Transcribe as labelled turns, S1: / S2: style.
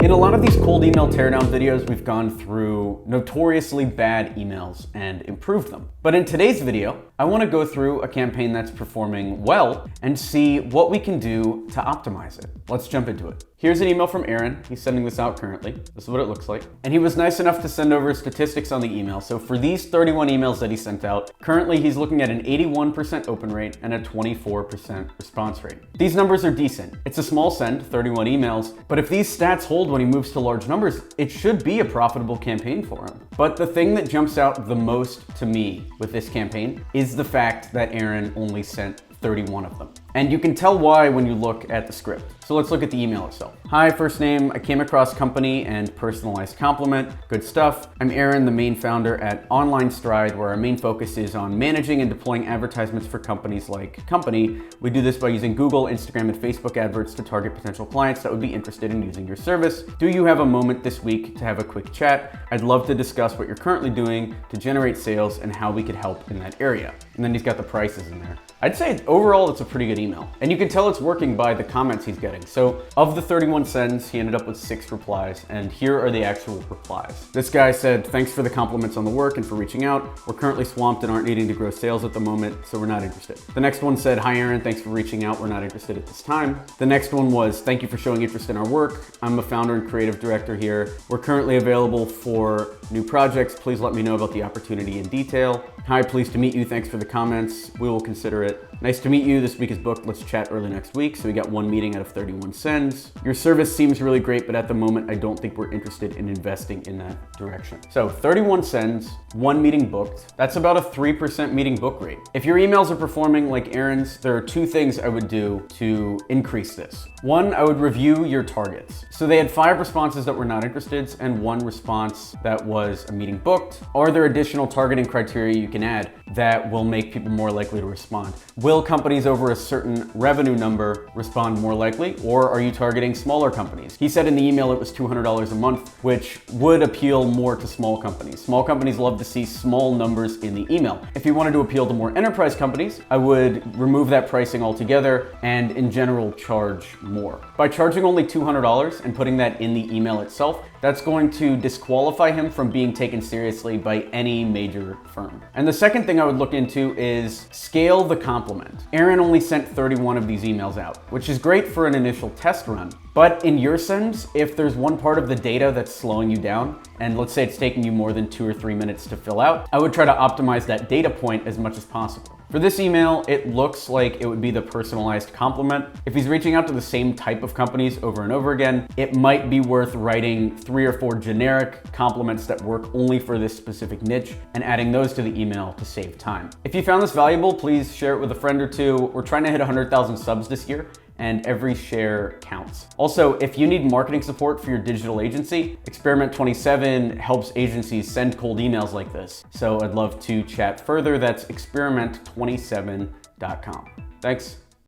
S1: In a lot of these cold email teardown videos, we've gone through notoriously bad emails and improved them. But in today's video, I want to go through a campaign that's performing well and see what we can do to optimize it. Let's jump into it. Here's an email from Aaron. He's sending this out currently. This is what it looks like. And he was nice enough to send over statistics on the email. So for these 31 emails that he sent out, currently he's looking at an 81% open rate and a 24% response rate. These numbers are decent. It's a small send, 31 emails, but if these stats hold when he moves to large numbers, it should be a profitable campaign for him. But the thing that jumps out the most to me with this campaign is the fact that Aaron only sent 31 of them. And you can tell why when you look at the script. So let's look at the email itself. Hi, first name, I came across company and personalized compliment. Good stuff. I'm Aaron, the main founder at Online Stride, where our main focus is on managing and deploying advertisements for companies like Company. We do this by using Google, Instagram, and Facebook adverts to target potential clients that would be interested in using your service. Do you have a moment this week to have a quick chat? I'd love to discuss what you're currently doing to generate sales and how we could help in that area. And then he's got the prices in there. I'd say overall, it's a pretty good email. And you can tell it's working by the comments he's getting. So of the 31 sends, he ended up with 6 replies, and here are the actual replies. This guy said, thanks for the compliments on the work and for reaching out. We're currently swamped and aren't needing to grow sales at the moment, so we're not interested. The next one said, hi Aaron, thanks for reaching out. We're not interested at this time. The next one was, thank you for showing interest in our work. I'm a founder and creative director here. We're currently available for new projects. Please let me know about the opportunity in detail. Hi, pleased to meet you. Thanks for the comments. We will consider it. Nice to meet you. This week is booked. Let's chat early next week. So we got 1 meeting out of 31 sends. Your service seems really great, but at the moment, I don't think we're interested in investing in that direction. So 31 sends, 1 meeting booked. That's about a 3% meeting book rate. If your emails are performing like Aaron's, there are 2 things I would do to increase this. 1, I would review your targets. So they had 5 responses that were not interested and 1 response that was a meeting booked. Are there additional targeting criteria you can add that will make people more likely to respond? Will companies over a certain revenue number respond more likely, or are you targeting smaller companies? He said in the email it was $200 a month, which would appeal more to small companies. Small companies love to see small numbers in the email. If you wanted to appeal to more enterprise companies, I would remove that pricing altogether and in general charge more. By charging only $200 and putting that in the email itself, that's going to disqualify him from being taken seriously by any major firm. And the second thing I would look into is scale the compliment. Aaron only sent 31 of these emails out, which is great for an initial test run. But in your sends, if there's one part of the data that's slowing you down, and let's say it's taking you more than 2 or 3 minutes to fill out, I would try to optimize that data point as much as possible. For this email, it looks like it would be the personalized compliment. If he's reaching out to the same type of companies over and over again, it might be worth writing 3 or 4 generic compliments that work only for this specific niche and adding those to the email to save time. If you found this valuable, please share it with a friend or 2. We're trying to hit 100,000 subs this year, and every share counts. Also, if you need marketing support for your digital agency, Experiment 27 helps agencies send cold emails like this. So I'd love to chat further. That's experiment27.com. Thanks.